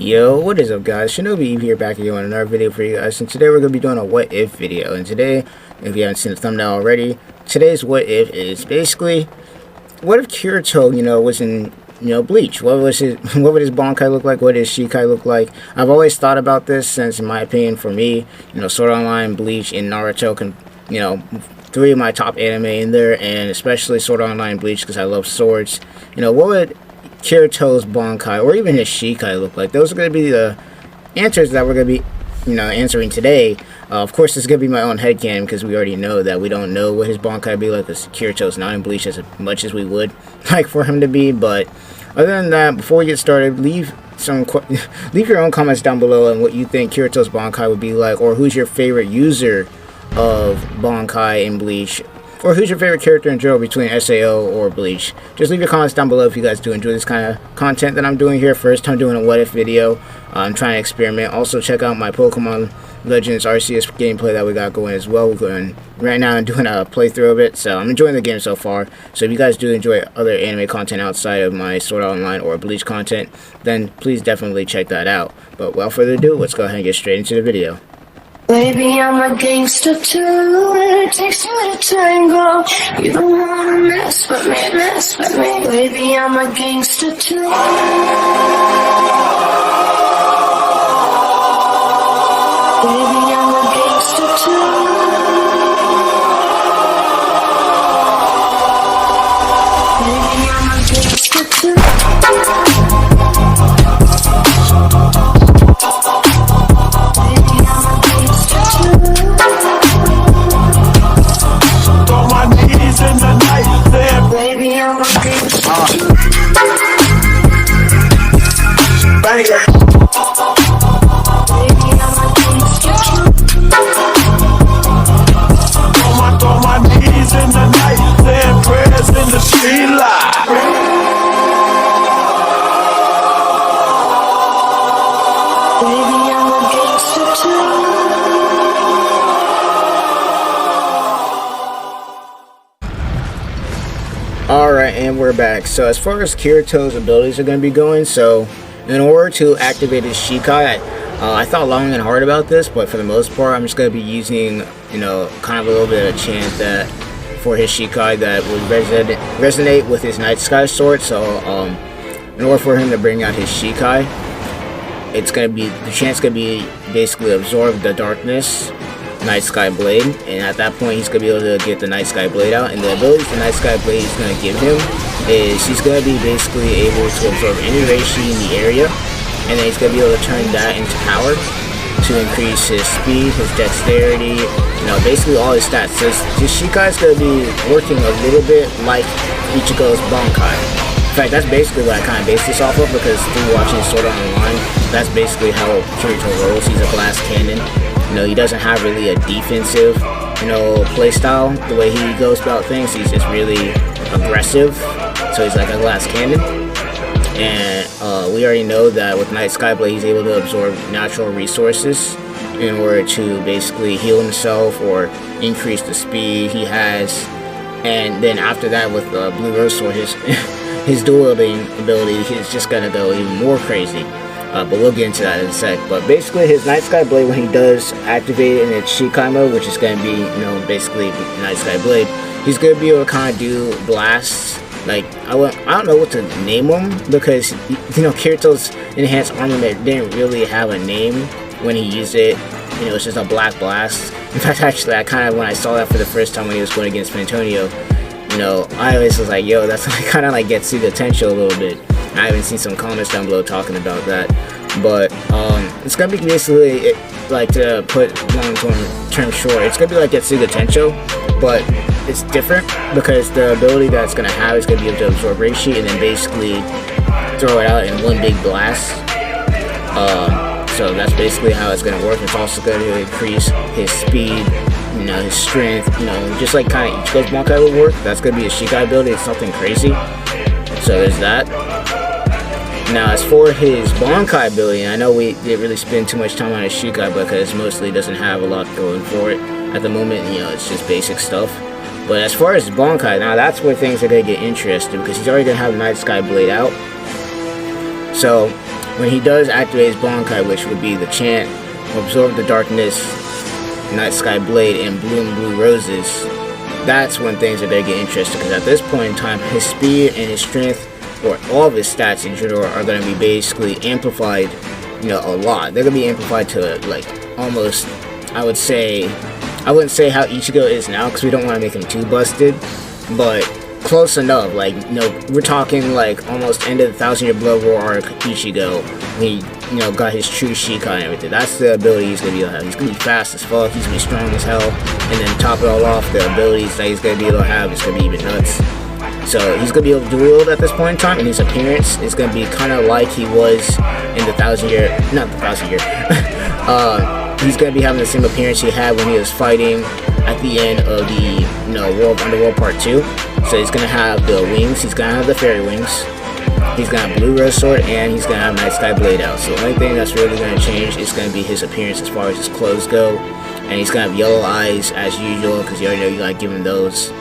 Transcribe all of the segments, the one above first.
Yo, what is up guys? ShinobiEevee here back again with another video for you guys, and today we're going to be doing a what if video. And today, if you haven't seen the thumbnail already, today's what if is basically, what if Kirito, was in, Bleach? What would his Bankai look like? What would his Shikai look like? I've always thought about this since, in my opinion, for me, Sword Art Online, Bleach, and Naruto can, three of my top anime in there, and especially Sword Art Online, Bleach, because I love swords. What would Kirito's Bankai or even his Shikai look like? Those are going to be the answers that we're going to be answering today. Of course, this is going to be my own headcanon because we already know that we don't know what his Bankai be like, because Kirito's not in Bleach as much as we would like for him to be. But other than that, before we get started, leave your own comments down below on what you think Kirito's Bankai would be like, or who's your favorite user of Bankai in Bleach, or who's your favorite character in general between SAO or Bleach. Just leave your comments down below if you guys do enjoy this kind of content that I'm doing here. First time doing a what if video. I'm trying to experiment. Also check out my Pokemon Legends RCS gameplay that we got going as well. We're going right now and doing a playthrough of it, so I'm enjoying the game so far. So if you guys do enjoy other anime content outside of my Sword Art Online or Bleach content, then please definitely check that out. But without further ado, let's go ahead and get straight into the video. Baby, I'm a gangster too, and it takes two to tango. You don't wanna mess with me. Baby, I'm a gangster too. Baby, I'm a gangster too. Baby, I'm a gangster too. Alright, and we're back. So as far as Kirito's abilities are going to be going, so in order to activate his Shikai, I thought long and hard about this, but for the most part I'm just going to be using, kind of a little bit of a chant that for his Shikai that would resonate with his Night Sky sword. So in order for him to bring out his Shikai, the chant's going to be basically absorb the darkness Night Sky Blade, and at that point he's going to be able to get the Night Sky Blade out. And the ability the Night Sky Blade is going to give him is he's going to be basically able to absorb any Reishi in the area, and then he's going to be able to turn that into power to increase his speed, his dexterity, basically all his stats. So his Shikai is going to be working a little bit like Ichigo's Bankai. In fact, that's basically what I kind of based this off of, because through watching Sword Art Online, that's basically how Kirito rolls. He's a glass cannon. He doesn't have really a defensive, playstyle. The way he goes about things, he's just really aggressive. So he's like a glass cannon. And we already know that with Night Sky Blade, he's able to absorb natural resources in order to basically heal himself or increase the speed he has. And then after that, with Blue Rose Sword, his dual wielding ability, he's just gonna go even more crazy. But we'll get into that in a sec. But basically, his Night Sky Blade, when he does activate it in its Shikai mode, which is going to be, basically Night Sky Blade, he's going to be able to kind of do blasts. Like, I don't know what to name them, because, Kirito's enhanced armament didn't really have a name when he used it. It's just a black blast. In fact, actually, when I saw that for the first time when he was going against Antonio, I always was like, yo, that's kind of like Getsuga Tensho a little bit. I haven't seen some comments down below talking about that, but it's gonna be basically like, to put long-term short, it's gonna be like Getsuga Tensho, but it's different because the ability that it's gonna have is gonna be able to absorb Reishi and then basically throw it out in one big blast. So that's basically how it's gonna work. It's also gonna increase his speed, his strength, just like kind of Ichigo's Bankai would work. That's gonna be his Shikai ability. It's something crazy. So there's that. Now, as for his Bankai ability, I know we didn't really spend too much time on his Shikai because mostly doesn't have a lot going for it at the moment. It's just basic stuff. But as far as Bankai, now that's where things are going to get interesting, because he's already going to have Night Sky Blade out. So when he does activate his Bankai, which would be the chant, absorb the darkness, Night Sky Blade, and bloom blue roses, that's when things are going to get interesting, because at this point in time, his speed and his strength, or all of his stats in general, are going to be basically amplified, you know, a lot. They're going to be amplified to, like, almost, I wouldn't say how Ichigo is now, because we don't want to make him too busted, but close enough. Like, you know, we're talking like almost end of the 1,000 Year Blood War arc Ichigo, when he, you know, got his true Shikai and everything. That's the ability he's gonna be able to have. He's gonna be fast as fuck, he's gonna be strong as hell, and then top it all off, the abilities that he's gonna be able to have is gonna be even nuts. So he's gonna be able to dual wield at this point in time, and his appearance is gonna be kind of like he was in the 1,000 Year, not the 1,000 Year. He's gonna be having the same appearance he had when he was fighting at the end of the, you know, Underworld Part 2. So he's gonna have the wings, he's gonna have the fairy wings, he's gonna have Blue Rose Sword, and he's gonna have Night Sky Blade out. So the only thing that's really gonna change is gonna be his appearance as far as his clothes go. And he's gonna have yellow eyes as usual, because you already know you like giving those.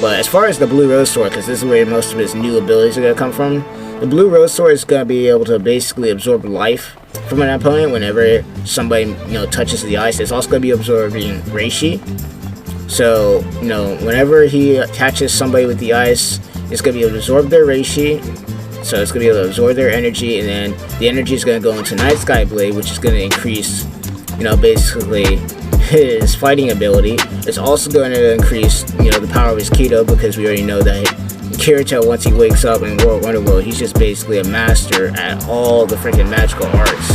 But as far as the Blue Rose Sword, because this is where most of his new abilities are gonna come from, the Blue Rose Sword is gonna be able to basically absorb life from an opponent whenever somebody, you know, touches the ice. It's also gonna be absorbing Reishi. So, you know, whenever he catches somebody with the ice, it's going to be able to absorb their Reishi. So it's going to be able to absorb their energy, and then the energy is going to go into Night Sky Blade, which is going to increase, you know, basically his fighting ability. It's also going to increase, you know, the power of his Kirito, because we already know that Kirito, once he wakes up in World Underworld, he's just basically a master at all the freaking magical arts.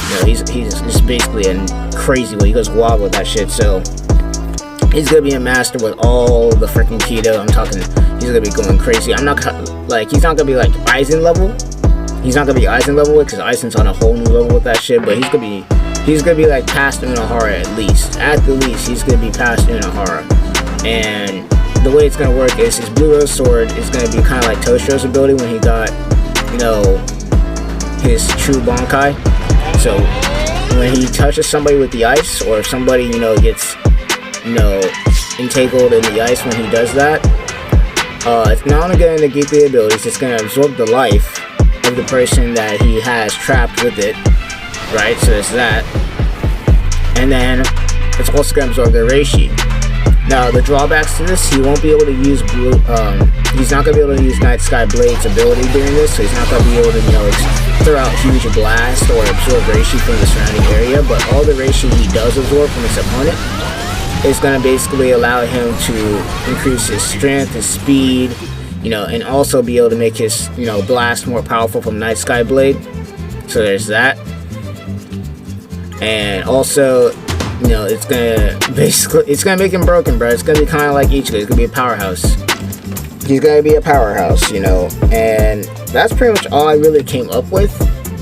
You know, he's just basically a crazy one. He goes wild with that shit, so he's gonna be a master with all the freaking Kirito. I'm talking, he's gonna be going crazy. I'm not like, he's not gonna be like Aizen level. He's not gonna be Aizen level, because Aizen's on a whole new level with that shit. But he's gonna be like past Unohara at least. At the least, he's gonna be past Unohara. And the way it's gonna work is his Blue Rose Sword is gonna be kind of like Toshiro's ability when he got, you know, his true Bankai. So when he touches somebody with the ice, or if somebody, you know, gets, you know, entangled in the ice when he does that, it's not only going to negate the abilities, it's going to absorb the life of the person that he has trapped with it, right? So there's that. And then it's also going to absorb their Reishi. Now, the drawbacks to this, he won't be able to use he's not going to be able to use Night Sky Blade's ability during this, so he's not going to be able to, you know, throw out huge blast or absorb Reishi from the surrounding area, but all the Reishi he does absorb from his opponent is going to basically allow him to increase his strength, his speed, you know, and also be able to make his, you know, blast more powerful from Night Sky Blade. So there's that. And also, you know, it's gonna make him broken, bro. It's gonna be kind of like Ichigo. It's gonna be a powerhouse. He's gonna be a powerhouse, you know, and that's pretty much all I really came up with.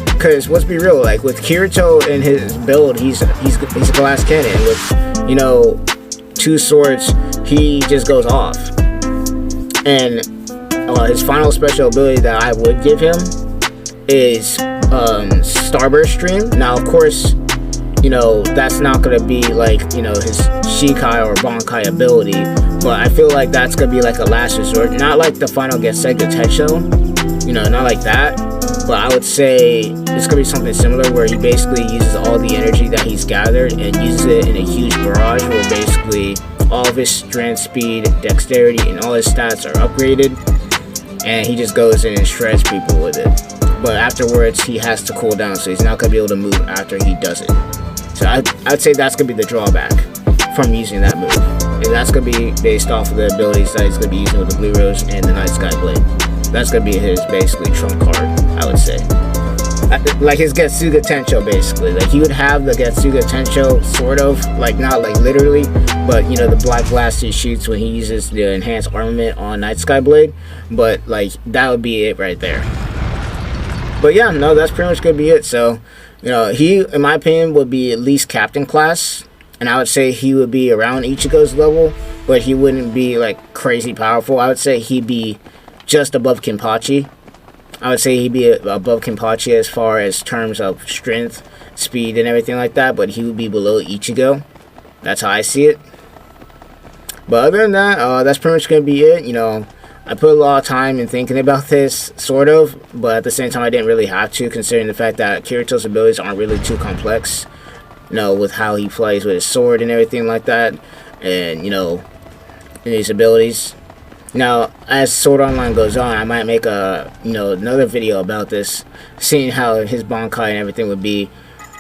Because let's be real, like with Kirito and his build, he's a glass cannon. With, you know, two swords, he just goes off. And his final special ability that I would give him is Starburst Stream. Now, of course, you know, that's not gonna be like, you know, his Shikai or Bankai ability, but I feel like that's gonna be like a last resort, not like the final Gesega Tensho, you know, not like that, but I would say it's gonna be something similar where he basically uses all the energy that he's gathered and uses it in a huge barrage where basically all of his strength, speed, dexterity, and all his stats are upgraded, and he just goes in and shreds people with it. But afterwards, he has to cool down, so he's not gonna be able to move after he does it. So I'd say that's going to be the drawback from using that move. And that's going to be based off of the abilities that he's going to be using with the Blue Rose and the Night Sky Blade. That's going to be his basically trump card, I would say. Like his Getsuga Tensho, basically. Like he would have the Getsuga Tensho, sort of, like not like literally, but you know, the black blast he shoots when he uses the enhanced armament on Night Sky Blade. But like, that would be it right there. But yeah, no, that's pretty much going to be it. So, you know, he, in my opinion, would be at least captain class, and I would say he would be around Ichigo's level, but he wouldn't be like crazy powerful. I would say he'd be just above Kenpachi. I would say he'd be above Kenpachi as far as terms of strength, speed, and everything like that, but he would be below Ichigo. That's how I see it. But other than that, that's pretty much going to be it. You know, I put a lot of time in thinking about this, sort of, but at the same time I didn't really have to, considering the fact that Kirito's abilities aren't really too complex, you know, with how he plays with his sword and everything like that, and, you know, in his abilities. Now, as Sword Online goes on, I might make a, you know, another video about this, seeing how his Bankai and everything would be,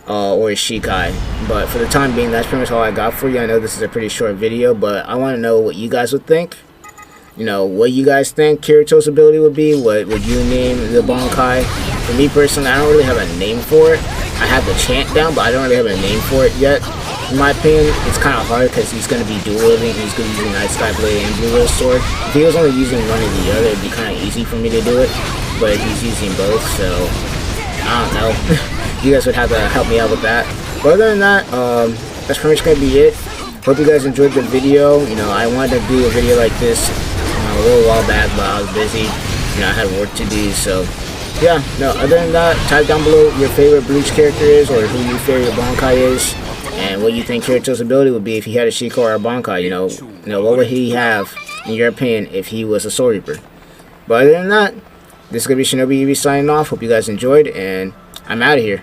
or his Shikai. But for the time being, that's pretty much all I got for you. I know this is a pretty short video, but I want to know what you guys would think. You know, what you guys think Kirito's ability would be. What would you name the Bankai? For me personally, I don't really have a name for it. I have the chant down, but I don't really have a name for it yet. In my opinion, it's kind of hard because he's going to be dual-wielding and he's going to be using Night Sky Blade and Blue Wheel Sword. If he was only using one or the other, it'd be kind of easy for me to do it. But he's using both, so I don't know. You guys would have to help me out with that. But other than that, that's pretty much going to be it. Hope you guys enjoyed the video. You know, I wanted to do a video like this a little while back, but I was busy. You know, I had work to do, so yeah. No, other than that, type down below your favorite Bleach character is, or who your favorite Bankai is, and what you think Kirito's ability would be if he had a Shiko or a Bankai. You know, what would he have, in your opinion, if he was a Sword Reaper? But other than that, this is going to be ShinobiEevee signing off. Hope you guys enjoyed, and I'm out of here.